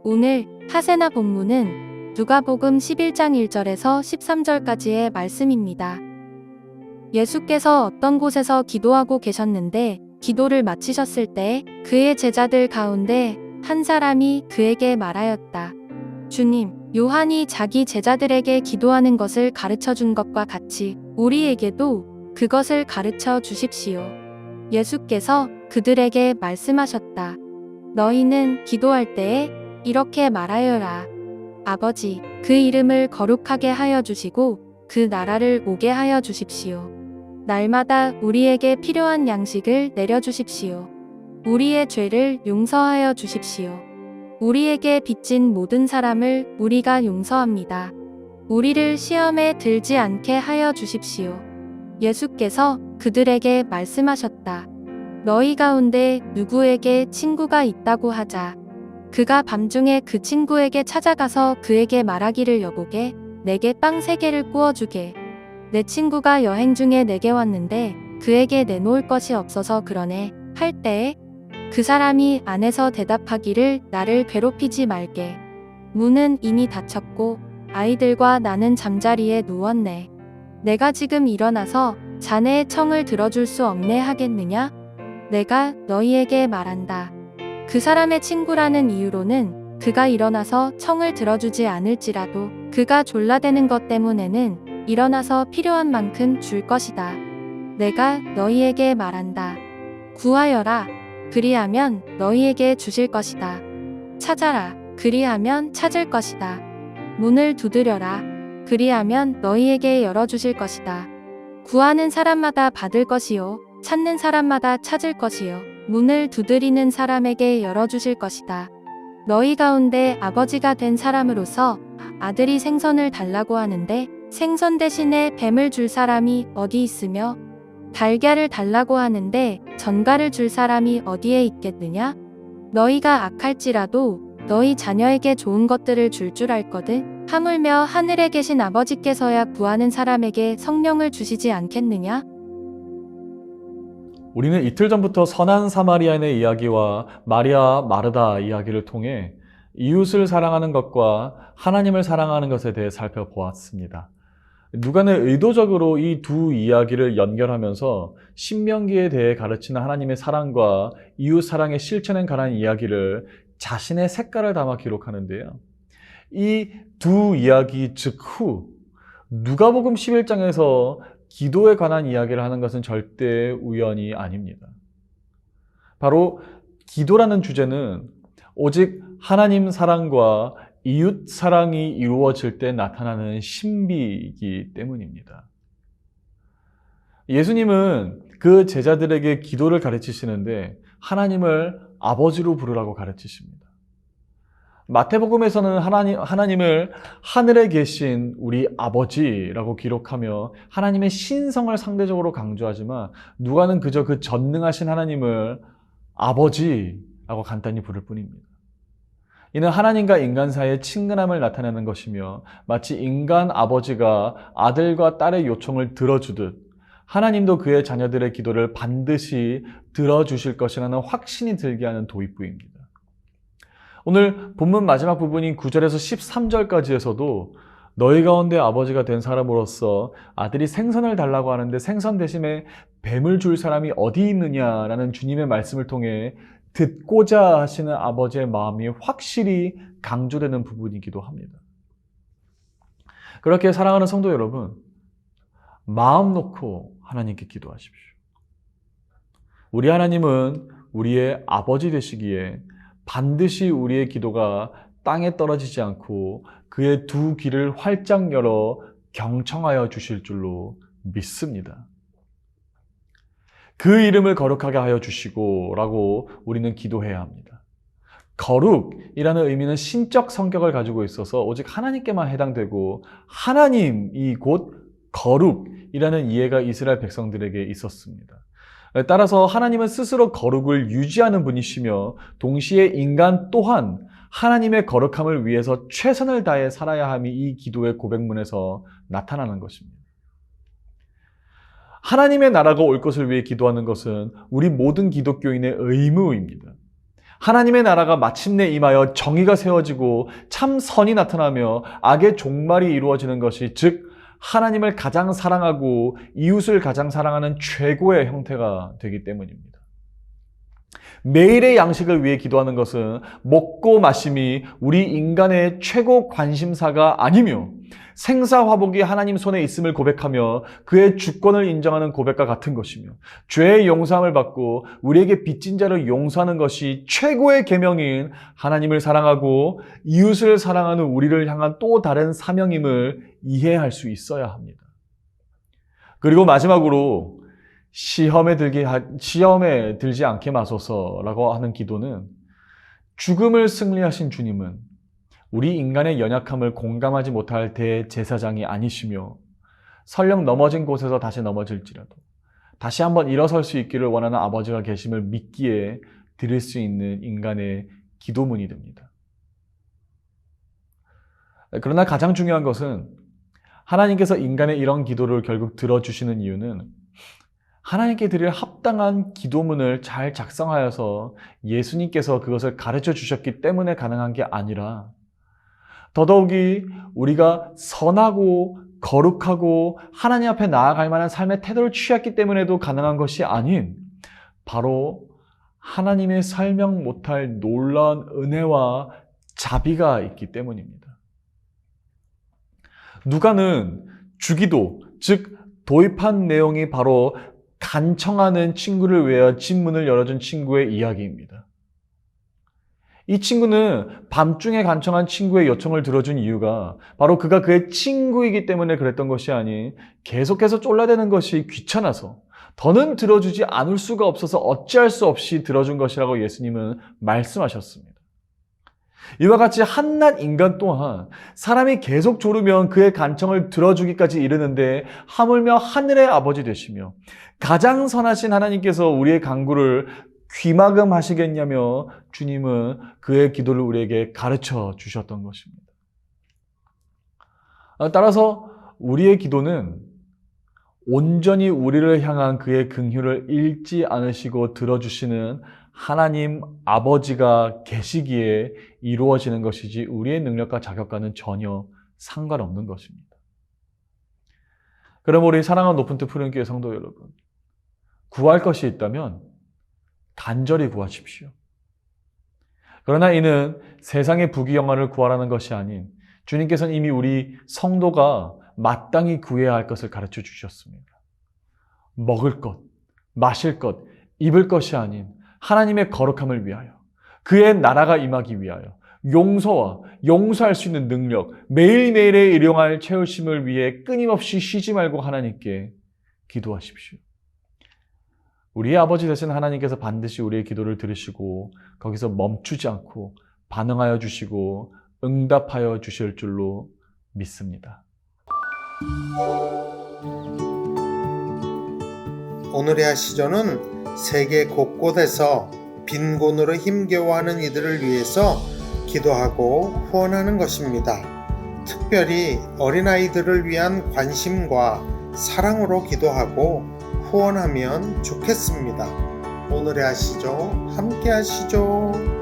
오늘 하세나 본문은 누가복음 11장 1절에서 13절까지의 말씀입니다. 예수께서 어떤 곳에서 기도하고 계셨는데 기도를 마치셨을 때 그의 제자들 가운데 한 사람이 그에게 말하였다. 주님, 요한이 자기 제자들에게 기도하는 것을 가르쳐 준 것과 같이 우리에게도 그것을 가르쳐 주십시오. 예수께서 그들에게 말씀하셨다. 너희는 기도할 때에 이렇게 말하여라. 아버지, 그 이름을 거룩하게 하여 주시고 그 나라를 오게 하여 주십시오. 날마다 우리에게 필요한 양식을 내려주십시오. 우리의 죄를 용서하여 주십시오. 우리에게 빚진 모든 사람을 우리가 용서합니다. 우리를 시험에 들지 않게 하여 주십시오. 예수께서 그들에게 말씀하셨다. 너희 가운데 누구에게 친구가 있다고 하자. 그가 밤중에 그 친구에게 찾아가서 그에게 말하기를 여보게, 내게 빵 3개를 구워주게. 내 친구가 여행 중에 내게 왔는데 그에게 내놓을 것이 없어서 그러네 할 때에 그 사람이 안에서 대답하기를 나를 괴롭히지 말게. 문은 이미 닫혔고 아이들과 나는 잠자리에 누웠네. 내가 지금 일어나서 자네의 청을 들어줄 수 없네 하겠느냐? 내가 너희에게 말한다. 그 사람의 친구라는 이유로는 그가 일어나서 청을 들어주지 않을지라도 그가 졸라대는 것 때문에는 일어나서 필요한 만큼 줄 것이다. 내가 너희에게 말한다. 구하여라. 그리하면 너희에게 주실 것이다. 찾아라. 그리하면 찾을 것이다. 문을 두드려라. 그리하면 너희에게 열어주실 것이다. 구하는 사람마다 받을 것이요. 찾는 사람마다 찾을 것이요. 문을 두드리는 사람에게 열어주실 것이다. 너희 가운데 아버지가 된 사람으로서 아들이 생선을 달라고 하는데 생선 대신에 뱀을 줄 사람이 어디 있으며 달걀을 달라고 하는데 전갈을 줄 사람이 어디에 있겠느냐? 너희가 악할지라도 너희 자녀에게 좋은 것들을 줄 알거든. 하물며 하늘에 계신 아버지께서야 구하는 사람에게 성령을 주시지 않겠느냐? 우리는 이틀 전부터 선한 사마리아인의 이야기와 마리아 마르다 이야기를 통해 이웃을 사랑하는 것과 하나님을 사랑하는 것에 대해 살펴보았습니다. 누가는 의도적으로 이 두 이야기를 연결하면서 신명기에 대해 가르치는 하나님의 사랑과 이웃 사랑의 실천에 관한 이야기를 자신의 색깔을 담아 기록하는데요. 이 두 이야기 직후 누가복음 11장에서 기도에 관한 이야기를 하는 것은 절대 우연이 아닙니다. 바로 기도라는 주제는 오직 하나님 사랑과 이웃 사랑이 이루어질 때 나타나는 신비이기 때문입니다. 예수님은 그 제자들에게 기도를 가르치시는데 하나님을 아버지로 부르라고 가르치십니다. 마태복음에서는 하나님을 하늘에 계신 우리 아버지라고 기록하며 하나님의 신성을 상대적으로 강조하지만 누가는 그저 그 전능하신 하나님을 아버지라고 간단히 부를 뿐입니다. 이는 하나님과 인간 사이의 친근함을 나타내는 것이며 마치 인간 아버지가 아들과 딸의 요청을 들어주듯 하나님도 그의 자녀들의 기도를 반드시 들어주실 것이라는 확신이 들게 하는 도입부입니다. 오늘 본문 마지막 부분인 9절에서 13절까지에서도 너희 가운데 아버지가 된 사람으로서 아들이 생선을 달라고 하는데 생선 대신에 뱀을 줄 사람이 어디 있느냐라는 주님의 말씀을 통해 듣고자 하시는 아버지의 마음이 확실히 강조되는 부분이기도 합니다. 그렇게 사랑하는 성도 여러분, 마음 놓고 하나님께 기도하십시오. 우리 하나님은 우리의 아버지 되시기에 반드시 우리의 기도가 땅에 떨어지지 않고 그의 두 귀를 활짝 열어 경청하여 주실 줄로 믿습니다. 그 이름을 거룩하게 하여 주시고 라고 우리는 기도해야 합니다. 거룩이라는 의미는 신적 성격을 가지고 있어서 오직 하나님께만 해당되고 하나님이 곧 거룩이라는 이해가 이스라엘 백성들에게 있었습니다. 따라서 하나님은 스스로 거룩을 유지하는 분이시며 동시에 인간 또한 하나님의 거룩함을 위해서 최선을 다해 살아야 함이 이 기도의 고백문에서 나타나는 것입니다. 하나님의 나라가 올 것을 위해 기도하는 것은 우리 모든 기독교인의 의무입니다. 하나님의 나라가 마침내 임하여 정의가 세워지고 참 선이 나타나며 악의 종말이 이루어지는 것이 즉 하나님을 가장 사랑하고 이웃을 가장 사랑하는 최고의 형태가 되기 때문입니다. 매일의 양식을 위해 기도하는 것은 먹고 마심이 우리 인간의 최고 관심사가 아니며 생사화복이 하나님 손에 있음을 고백하며 그의 주권을 인정하는 고백과 같은 것이며 죄의 용서함을 받고 우리에게 빚진 자를 용서하는 것이 최고의 계명인 하나님을 사랑하고 이웃을 사랑하는 우리를 향한 또 다른 사명임을 이해할 수 있어야 합니다. 그리고 마지막으로 시험에 들지 않게 마소서라고 하는 기도는 죽음을 승리하신 주님은 우리 인간의 연약함을 공감하지 못할 대제사장이 아니시며 설령 넘어진 곳에서 다시 넘어질지라도 다시 한번 일어설 수 있기를 원하는 아버지가 계심을 믿기에 드릴 수 있는 인간의 기도문이 됩니다. 그러나 가장 중요한 것은 하나님께서 인간의 이런 기도를 결국 들어주시는 이유는 하나님께 드릴 합당한 기도문을 잘 작성하여서 예수님께서 그것을 가르쳐 주셨기 때문에 가능한 게 아니라 더더욱이 우리가 선하고 거룩하고 하나님 앞에 나아갈 만한 삶의 태도를 취했기 때문에도 가능한 것이 아닌 바로 하나님의 설명 못할 놀라운 은혜와 자비가 있기 때문입니다. 누가는 주기도, 즉 도입한 내용이 바로 간청하는 친구를 위하여 집문을 열어준 친구의 이야기입니다. 이 친구는 밤중에 간청한 친구의 요청을 들어준 이유가 바로 그가 그의 친구이기 때문에 그랬던 것이 아닌 계속해서 쫄라대는 것이 귀찮아서 더는 들어주지 않을 수가 없어서 어찌할 수 없이 들어준 것이라고 예수님은 말씀하셨습니다. 이와 같이 한낱 인간 또한 사람이 계속 조르면 그의 간청을 들어주기까지 이르는데 하물며 하늘의 아버지 되시며 가장 선하신 하나님께서 우리의 간구를 귀마금하시겠냐며 주님은 그의 기도를 우리에게 가르쳐 주셨던 것입니다. 따라서 우리의 기도는 온전히 우리를 향한 그의 긍휼을 잃지 않으시고 들어주시는 하나님 아버지가 계시기에 이루어지는 것이지 우리의 능력과 자격과는 전혀 상관없는 것입니다. 그럼 우리 사랑하는 높은 뜻 푸른 교회 성도 여러분, 구할 것이 있다면 간절히 구하십시오. 그러나 이는 세상의 부귀영화를 구하라는 것이 아닌 주님께서는 이미 우리 성도가 마땅히 구해야 할 것을 가르쳐 주셨습니다. 먹을 것, 마실 것, 입을 것이 아닌 하나님의 거룩함을 위하여 그의 나라가 임하기 위하여 용서와 용서할 수 있는 능력, 매일매일의 일용할 채우심을 위해 끊임없이 쉬지 말고 하나님께 기도하십시오. 우리의 아버지 되신 하나님께서 반드시 우리의 기도를 들으시고 거기서 멈추지 않고 반응하여 주시고 응답하여 주실 줄로 믿습니다. 오늘의 하시조는 세계 곳곳에서 빈곤으로 힘겨워하는 이들을 위해서 기도하고 후원하는 것입니다. 특별히 어린아이들을 위한 관심과 사랑으로 기도하고 후원하면 좋겠습니다. 오늘의 하시조 함께 하시죠.